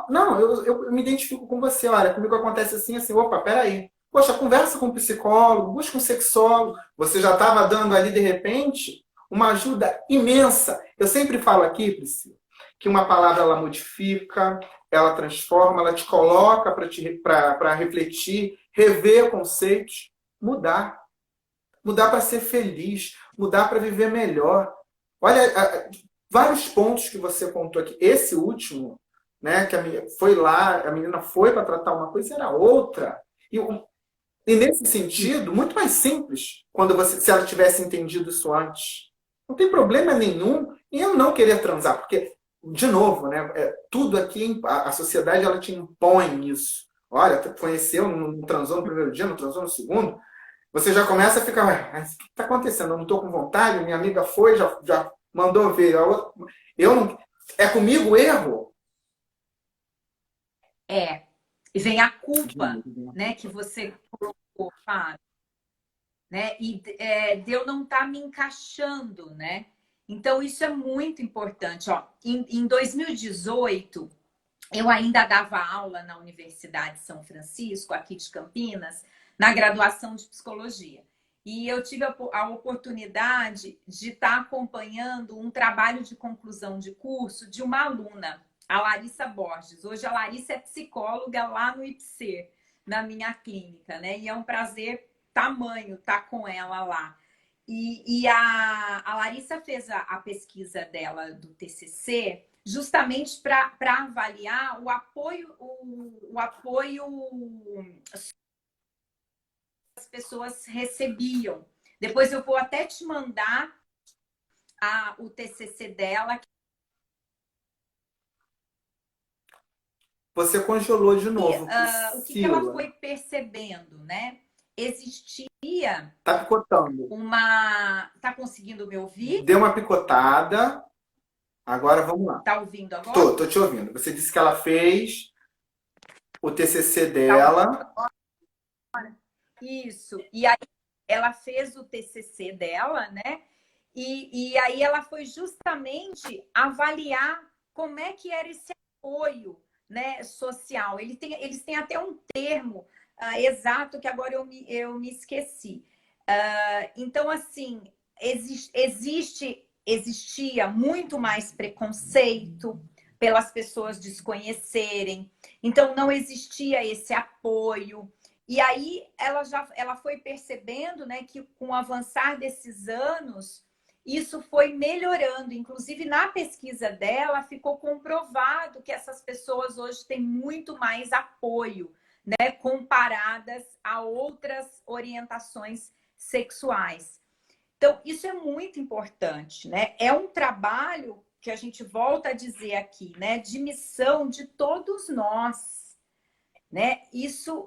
Não, eu me identifico com você. Olha, comigo acontece assim, opa, peraí. Poxa, conversa com um psicólogo, busca um sexólogo. Você já estava dando ali, de repente, uma ajuda imensa. Eu sempre falo aqui, Priscila, que uma palavra ela modifica, ela transforma, ela te coloca para refletir, rever conceitos, mudar. Mudar para ser feliz, mudar para viver melhor. Olha, vários pontos que você contou aqui. Esse último, né, que a menina foi para tratar uma coisa, era outra. E nesse sentido, muito mais simples, se ela tivesse entendido isso antes. Não tem problema nenhum em eu não querer transar, porque, de novo, né, tudo aqui, a sociedade ela te impõe isso. Olha, conheceu, não transou no primeiro dia, não transou no segundo. Você já começa a ficar, "Ué, mas o que está acontecendo? Eu não estou com vontade, minha amiga foi, já mandou ver. Eu não, é comigo o erro?
É. E vem a
De
culpa,
novo, né?
né, que você colocou, Fábio, né? E de eu não estar me encaixando, né? Então, isso é muito importante. Ó, em 2018, eu ainda dava aula na Universidade de São Francisco, aqui de Campinas, na graduação de psicologia. E eu tive a oportunidade de estar acompanhando um trabalho de conclusão de curso de uma aluna, a Larissa Borges. Hoje a Larissa é psicóloga lá no IPC, na minha clínica, né? E é um prazer tamanho estar com ela lá. E a Larissa fez a pesquisa dela do TCC justamente para avaliar o apoio que as pessoas recebiam. Depois eu vou até te mandar o TCC dela.
Você congelou de
E,
novo,
o que ela
Priscila.
foi percebendo, né? Existia
Tá picotando.
uma... Tá conseguindo me ouvir?
Deu uma picotada. Agora vamos lá.
Tá ouvindo agora?
Tô te ouvindo. Você disse que ela fez o TCC
Tá ouvindo?
dela.
Isso. E aí ela fez o TCC dela, né? E aí ela foi justamente avaliar como é que era esse apoio, né, social. Eles têm até um termo exato que agora eu me esqueci. Então, assim, existia muito mais preconceito pelas pessoas desconhecerem. Então, não existia esse apoio. E aí ela foi percebendo, né, que com o avançar desses anos, isso foi melhorando. Inclusive, na pesquisa dela, ficou comprovado que essas pessoas hoje têm muito mais apoio, né, comparadas a outras orientações sexuais. Então, isso é muito importante, né? É um trabalho que a gente volta a dizer aqui, né, de missão de todos nós, né? Isso,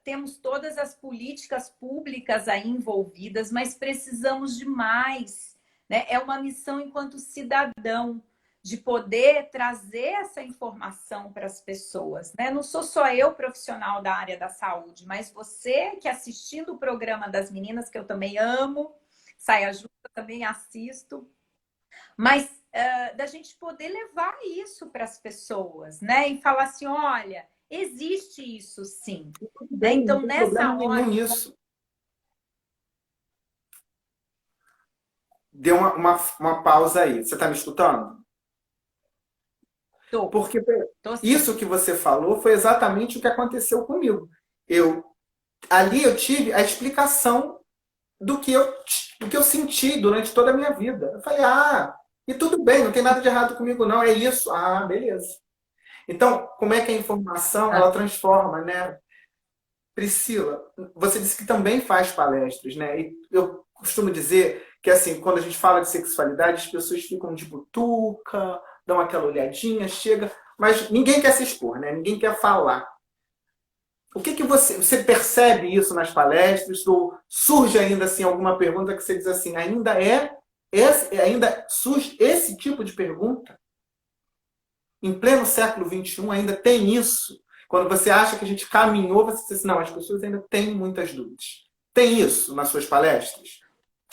temos todas as políticas públicas aí envolvidas, mas precisamos de mais, né? É uma missão enquanto cidadão de poder trazer essa informação para as pessoas, né? Não sou só eu profissional da área da saúde, mas você que assistindo o programa das meninas, que eu também amo, Saia Justa, também assisto, mas da gente poder levar isso para as pessoas, né? E falar assim, olha, existe isso sim.
Tudo
Né?
bem, não
Então,
tem
nessa
problema nenhum
hora que
nisso. Deu uma pausa aí. Você está me escutando?
tô,
Porque
tô sim.
isso que você falou foi exatamente o que aconteceu comigo. Eu ali eu tive a explicação do que eu senti durante toda a minha vida. Eu falei, e tudo bem, não tem nada de errado comigo, não, é isso. Ah, beleza. Então, como é que a informação
Ah,
ela transforma, né? Priscila, você disse que também faz palestras, né? E eu costumo dizer que, assim, quando a gente fala de sexualidade, as pessoas ficam de butuca, dão aquela olhadinha, chega, mas ninguém quer se expor, né? Ninguém quer falar. O que você percebe isso nas palestras? Ou surge ainda assim alguma pergunta que você diz assim, ainda surge esse tipo de pergunta? Em pleno século XXI ainda tem isso? Quando você acha que a gente caminhou, você diz assim, não, as pessoas ainda têm muitas dúvidas. Tem isso nas suas palestras?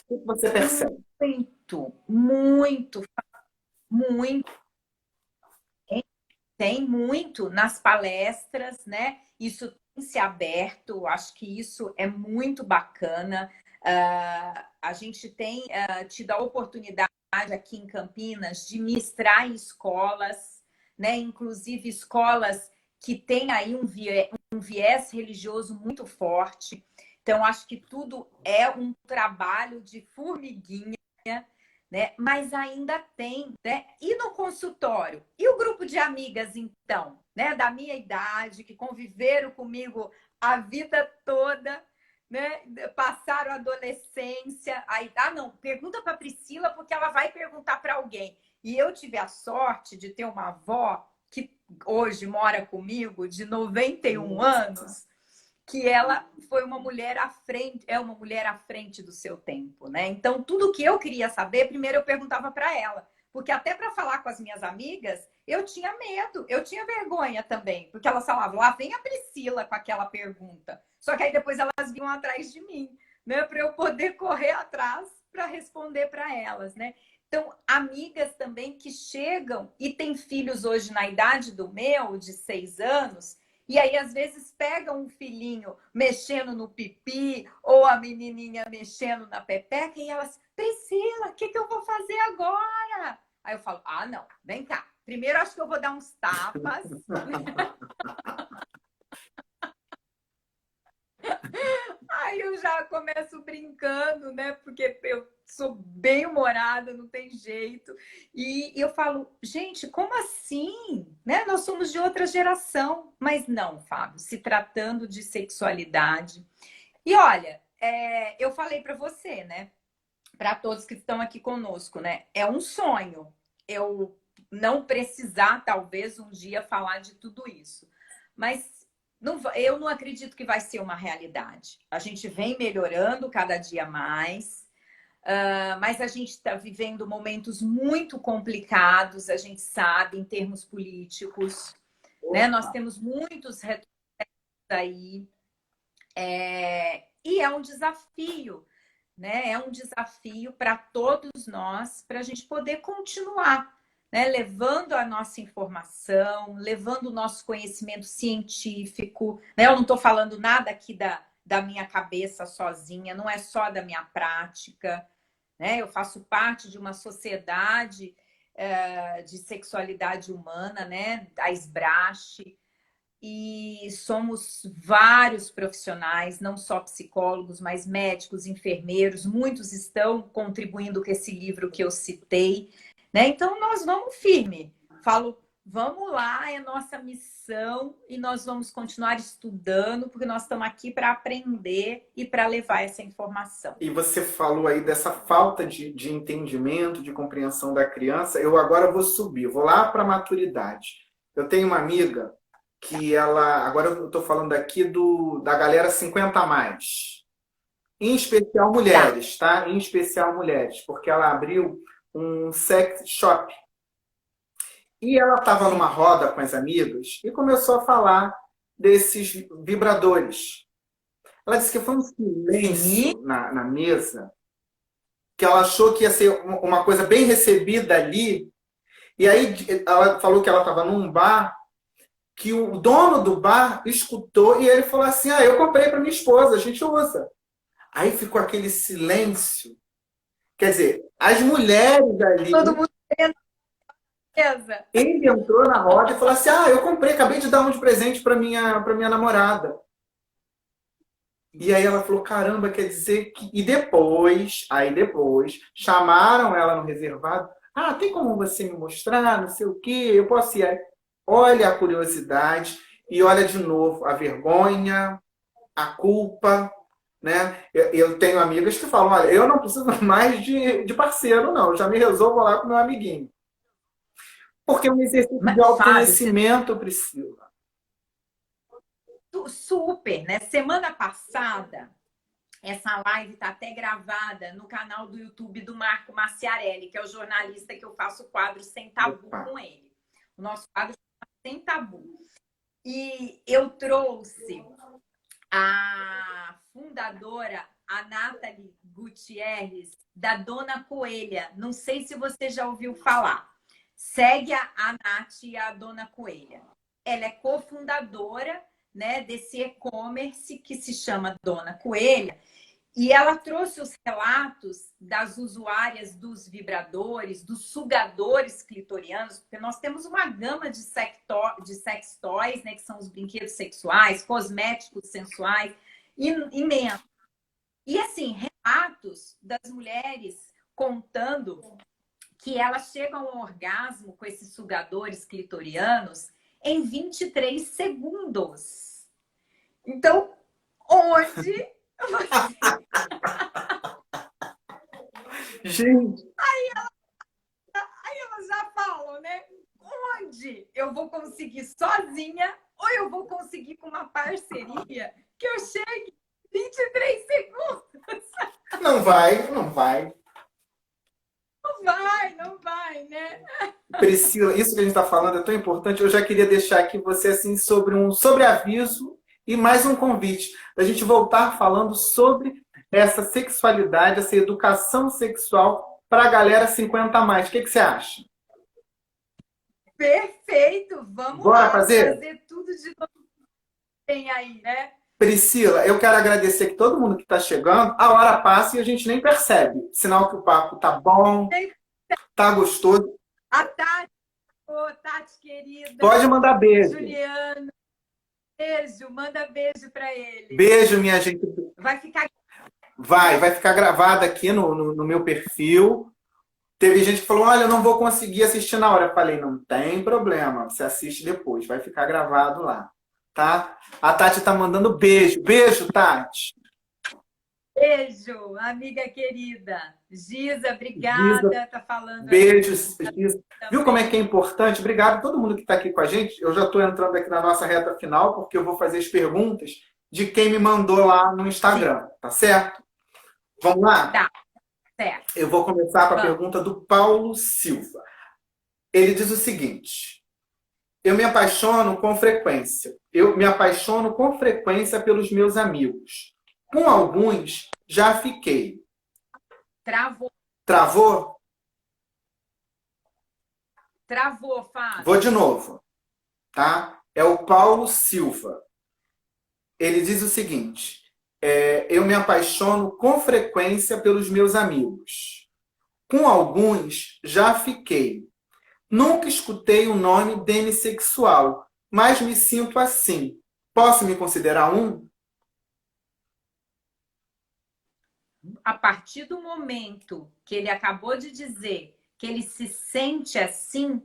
O que você percebe?
muito, muito, muito. Tem muito nas palestras, né? Isso tem se aberto, acho que isso é muito bacana. A gente tem tido a oportunidade aqui em Campinas de ministrar em escolas, né? Inclusive escolas que têm aí um viés religioso muito forte. Então, acho que tudo é um trabalho de formiguinha, né? Mas ainda tem, né? E no consultório? E o grupo de amigas, então, né? Da minha idade, que conviveram comigo a vida toda, né? Passaram a adolescência. Aí, não, pergunta para Priscila, porque ela vai perguntar para alguém. E eu tive a sorte de ter uma avó que hoje mora comigo, de 91
Nossa.
anos, que ela foi uma mulher à frente, é uma mulher à frente do seu tempo, né? Então, tudo que eu queria saber, primeiro eu perguntava para ela, porque até para falar com as minhas amigas, eu tinha medo, eu tinha vergonha também, porque elas falavam, lá vem a Priscila com aquela pergunta. Só que aí depois elas vinham atrás de mim, né, para eu poder correr atrás para responder para elas, né? Então, amigas também que chegam e têm filhos hoje na idade do meu, de 6 anos, e aí, às vezes, pegam um filhinho mexendo no pipi ou a menininha mexendo na pepeca e elas, Priscila, o que eu vou fazer agora? Aí eu falo, ah, não, vem cá. Primeiro, acho que eu vou dar uns tapas. Aí eu já começo brincando, né? Porque eu sou bem humorada, não tem jeito. E eu falo, gente, como assim? Né? Nós somos de outra geração. Mas não, Fábio, se tratando de sexualidade. E olha, eu falei para você, né? Para todos que estão aqui conosco, né? É um sonho eu não precisar, talvez, um dia falar de tudo isso. Mas eu não acredito que vai ser uma realidade. A gente vem melhorando cada dia mais, mas a gente está vivendo momentos muito complicados, a gente sabe, em termos políticos, né? Nós temos muitos retrocessos aí, e é um desafio, né? É um desafio para todos nós, para a gente poder continuar, né? Levando a nossa informação, levando o nosso conhecimento científico, né? Eu não estou falando nada aqui da minha cabeça sozinha, não é só da minha prática, né? Eu faço parte de uma sociedade de sexualidade humana, né? A SBRASH, e somos vários profissionais, não só psicólogos, mas médicos, enfermeiros, muitos estão contribuindo com esse livro que eu citei, né? Então nós vamos firme. Falo, vamos lá, é nossa missão e nós vamos continuar estudando, porque nós estamos aqui para aprender e para levar essa informação.
E você falou aí dessa falta de entendimento, de compreensão da criança. Eu agora vou subir, vou lá para a maturidade. Eu tenho uma amiga que ela, agora eu estou falando aqui da galera 50 a mais, em especial mulheres, tá? Em especial mulheres, porque ela abriu um sex shop. E ela estava numa roda com as amigas e começou a falar desses vibradores. Ela disse que foi um silêncio na mesa, que ela achou que ia ser uma coisa bem recebida ali. E aí ela falou que ela estava num bar, que o dono do bar escutou e ele falou assim, eu comprei para minha esposa, a gente usa. Aí ficou aquele silêncio. Quer dizer, as mulheres ali...
Todo mundo...
Ele entrou na roda e falou assim, eu comprei, acabei de dar um de presente para minha namorada. E aí ela falou, caramba, quer dizer que... E depois, chamaram ela no reservado. Tem como você me mostrar, não sei o quê, eu posso ir. Olha a curiosidade e olha de novo a vergonha, a culpa, né? Eu tenho amigas que falam, olha, eu não preciso mais de parceiro, não, eu já me resolvo lá com meu amiguinho. Porque é um exercício de autoconhecimento, Priscila.
Super, né? Semana passada, essa live está até gravada no canal do YouTube do Marco Maciarelli, que é o jornalista que eu faço o quadro Sem Tabu com ele. O nosso quadro chama Sem Tabu. E eu trouxe a fundadora, a Nathalie Gutierrez, da Dona Coelha. Não sei se você já ouviu falar. Segue a Nath e a Dona Coelha. Ela é cofundadora, né, desse e-commerce que se chama Dona Coelha. E ela trouxe os relatos das usuárias dos vibradores, dos sugadores clitorianos, porque nós temos uma gama de sex toys, né, que são os brinquedos sexuais, cosméticos sensuais, imenso. E, assim, relatos das mulheres contando que elas chegam ao orgasmo com esses sugadores clitorianos em 23 segundos. Então, onde...
Gente.
Aí elas já falam, né? Onde eu vou conseguir sozinha ou eu vou conseguir com uma parceria que eu chegue em 23 segundos.
Não vai, não vai.
Não vai, né?
Priscila, isso que a gente está falando é tão importante. Eu já queria deixar aqui você assim sobre um sobreaviso e mais um convite da gente voltar falando sobre essa sexualidade, essa educação sexual para a galera 50 a mais. O que você acha?
Perfeito! Vamos
Bora
lá
fazer
tudo de novo que tem aí, né?
Priscila, eu quero agradecer que todo mundo que está chegando, a hora passa e a gente nem percebe. Sinal que o papo tá bom, tá gostoso.
A Tati, Tati querida.
Pode mandar beijo.
Juliano, beijo, manda beijo para ele.
Beijo, minha gente. Vai ficar gravado aqui no meu perfil. Teve gente que falou, olha, eu não vou conseguir assistir na hora. Eu falei, não tem problema, você assiste depois, vai ficar gravado lá, tá? A Tati tá mandando beijo. Beijo, Tati.
Beijo, amiga querida. Giza, obrigada,
Giza,
tá falando.
Beijos, Giza. Viu como é que é importante? Obrigado a todo mundo que está aqui com a gente. Eu já estou entrando aqui na nossa reta final, porque eu vou fazer as perguntas de quem me mandou lá no Instagram, tá certo? Vamos lá?
Tá, certo.
Eu vou começar com a pergunta do Paulo Silva. Ele diz o seguinte: eu me apaixono com frequência. Eu me apaixono com frequência pelos meus amigos. Com alguns, já fiquei.
Travou.
Travou?
Travou, Fábio.
Vou de novo, tá? É o Paulo Silva. Ele diz o seguinte: eu me apaixono com frequência pelos meus amigos. Com alguns, já fiquei. Nunca escutei o nome demissexual, mas me sinto assim. Posso me considerar um?
A partir do momento que ele acabou de dizer que ele se sente assim,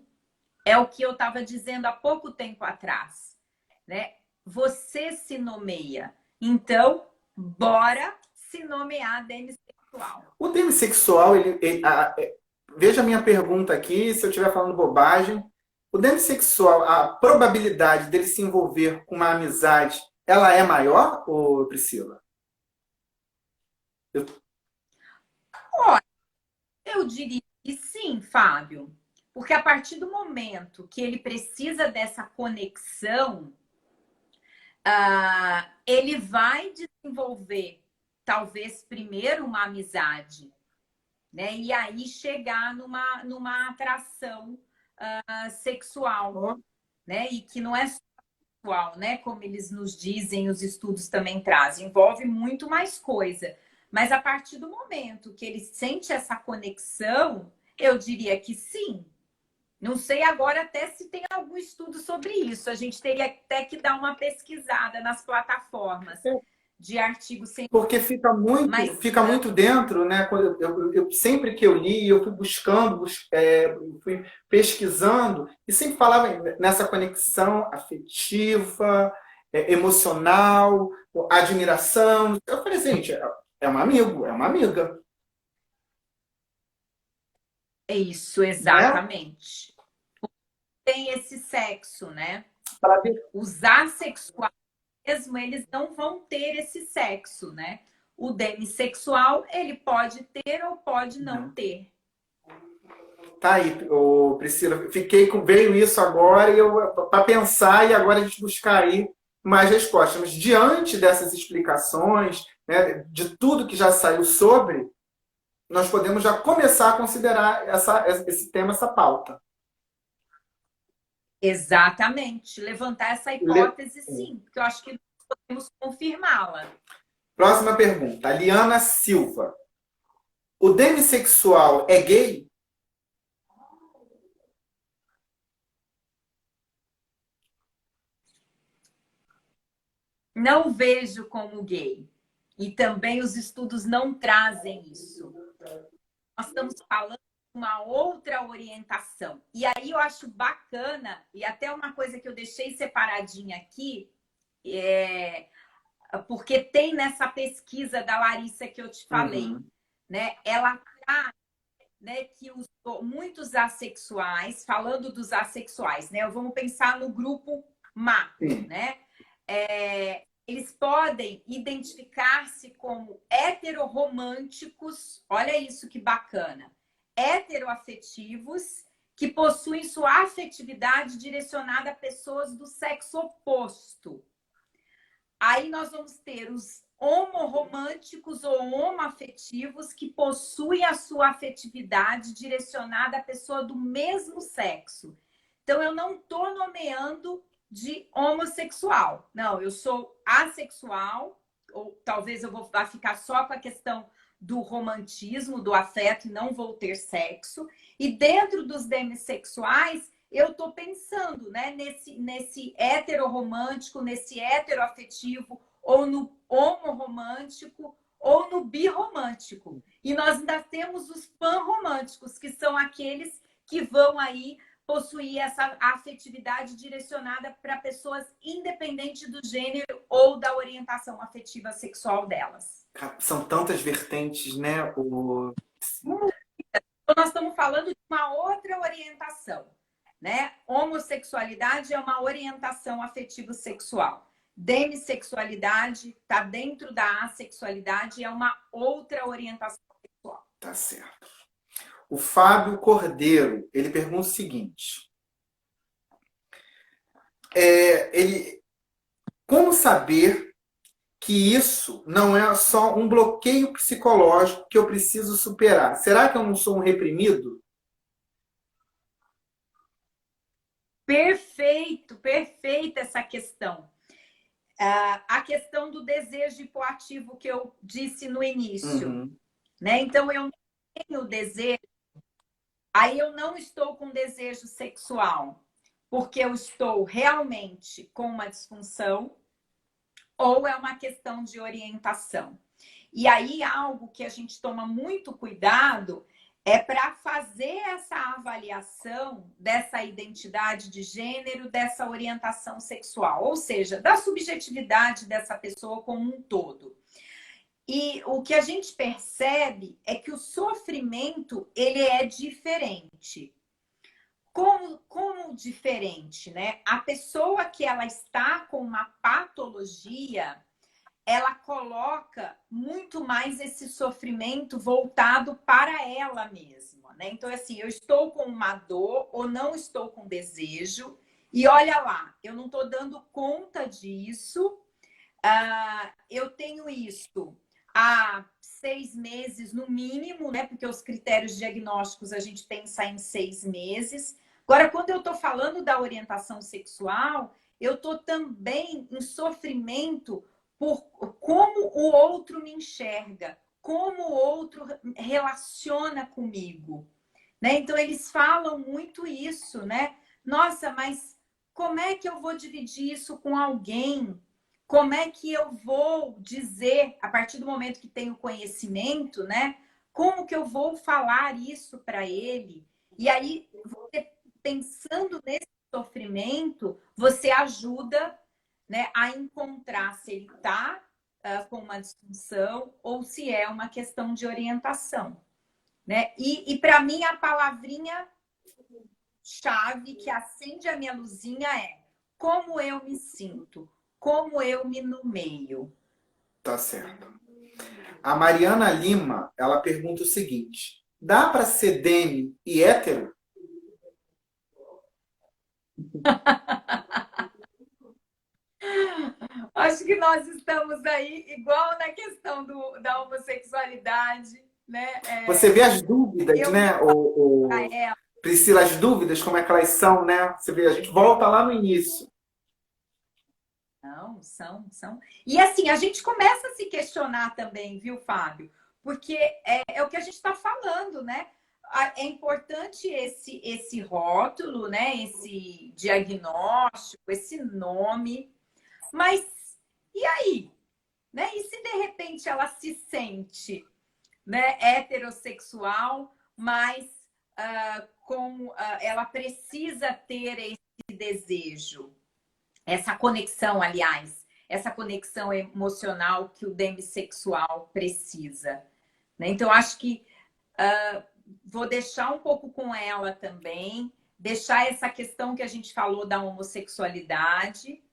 é o que eu estava dizendo há pouco tempo atrás, né? Você se nomeia. Então, bora se nomear demissexual.
O demissexual, veja a minha pergunta aqui, se eu estiver falando bobagem. O demissexual, a probabilidade dele se envolver com uma amizade, ela é maior, ou Priscila?
Olha, eu diria que sim, Fábio. Porque a partir do momento que ele precisa dessa conexão, ele vai desenvolver, talvez, primeiro uma amizade, né? E aí chegar numa atração sexual, né? E que não é sexual, né? Como eles nos dizem, os estudos também trazem. Envolve muito mais coisa. Mas a partir do momento que ele sente essa conexão, eu diria que sim. Não sei agora até se tem algum estudo sobre isso. A gente teria até que dar uma pesquisada nas plataformas de artigos científicos.
Porque fica muito dentro, né? Sempre que eu li, eu fui buscando, fui pesquisando, e sempre falava nessa conexão afetiva, emocional, admiração. Eu falei, gente, é um amigo, é uma amiga.
É isso, exatamente. Tem esse sexo, né? Os assexuais mesmo, eles não vão ter esse sexo, né? O demissexual, ele pode ter ou pode não ter.
Tá aí, Priscila. Veio isso agora para pensar e agora a gente buscar aí mais respostas. Mas diante dessas explicações, né, de tudo que já saiu sobre, nós podemos já começar a considerar esse tema, essa pauta.
Exatamente. Levantar essa hipótese, sim, porque eu acho que podemos confirmá-la.
Próxima pergunta. Liana Silva. O demissexual é gay?
Não vejo como gay. E também os estudos não trazem isso. Nós estamos falando de uma outra orientação. E aí eu acho bacana, e até uma coisa que eu deixei separadinha aqui, porque tem nessa pesquisa da Larissa que eu te falei, né? Ela traz, né, que muitos assexuais, falando dos assexuais, né? Vamos pensar no grupo macro,
Sim.
né? Eles podem identificar-se como heterorromânticos, olha isso que bacana, heteroafetivos, que possuem sua afetividade direcionada a pessoas do sexo oposto. Aí nós vamos ter os homorromânticos ou homoafetivos, que possuem a sua afetividade direcionada à pessoa do mesmo sexo. Então, eu não estou nomeando de homossexual. Não, eu sou assexual, ou talvez eu vou ficar só com a questão do romantismo, do afeto, e não vou ter sexo. E dentro dos demissexuais, eu estou pensando, né, nesse heterorromântico, nesse heteroafetivo, ou no homorromântico, ou no birromântico. E nós ainda temos os panromânticos, que são aqueles que vão aí possuir essa afetividade direcionada para pessoas independente do gênero ou da orientação afetiva sexual delas.
São tantas vertentes, né?
Então, nós estamos falando de uma outra orientação, né? Homossexualidade é uma orientação afetivo-sexual. Demissexualidade está dentro da assexualidade, é uma outra orientação sexual.
Tá certo. O Fábio Cordeiro, ele pergunta o seguinte. Como saber que isso não é só um bloqueio psicológico que eu preciso superar? Será que eu não sou um reprimido?
Perfeito, perfeita essa questão. A questão do desejo hipoativo que eu disse no início. Né? Então, eu não tenho desejo, aí eu não estou com desejo sexual, porque eu estou realmente com uma disfunção, ou é uma questão de orientação. E aí, algo que a gente toma muito cuidado é para fazer essa avaliação dessa identidade de gênero, dessa orientação sexual, ou seja, da subjetividade dessa pessoa como um todo. E o que a gente percebe é que o sofrimento, ele é diferente. Como diferente, né? A pessoa que ela está com uma patologia, ela coloca muito mais esse sofrimento voltado para ela mesma, né? Então, assim, eu estou com uma dor ou não estou com desejo, e olha lá, eu não estou dando conta disso, eu tenho isso há 6 meses no mínimo, né? Porque os critérios diagnósticos a gente pensa em 6 meses. Agora, quando eu estou falando da orientação sexual, eu estou também em sofrimento por como o outro me enxerga, como o outro relaciona comigo, né? Então, eles falam muito isso, né? Nossa, mas como é que eu vou dividir isso com alguém? Como é que eu vou dizer, a partir do momento que tenho conhecimento, né? Como que eu vou falar isso para ele? E aí, você pensando nesse sofrimento, você ajuda, né, a encontrar se ele está com uma disfunção ou se é uma questão de orientação, né? E para mim, a palavrinha chave que acende a minha luzinha é como eu me sinto, como eu me nomeio.
Tá certo. A Mariana Lima, ela pergunta o seguinte: dá para ser demi e hétero?
Acho que nós estamos aí igual na questão da homossexualidade, né?
Você vê as dúvidas, né? Priscila, as dúvidas, como é que elas são, né? Você vê, a gente volta lá no início.
Não, são. E assim, a gente começa a se questionar também, viu, Fábio? Porque é o que a gente está falando, né? É importante esse rótulo, né? Esse diagnóstico, esse nome. Mas e aí? Né? E se de repente ela se sente, né, heterossexual, mas ela precisa ter esse desejo? Essa conexão, aliás, essa conexão emocional que o demissexual precisa. Né? Então, acho que vou deixar um pouco com ela também, deixar essa questão que a gente falou da homossexualidade,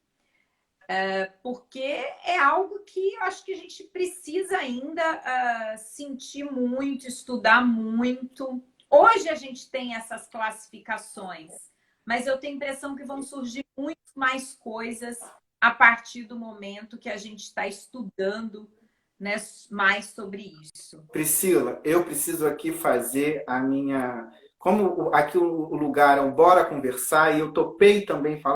porque é algo que eu acho que a gente precisa ainda sentir muito, estudar muito. Hoje a gente tem essas classificações, mas eu tenho a impressão que vão surgir muito mais coisas a partir do momento que a gente está estudando, né, mais sobre isso.
Priscila, eu preciso aqui fazer a minha... Como aqui o lugar é um Bora Conversar, e eu topei também falar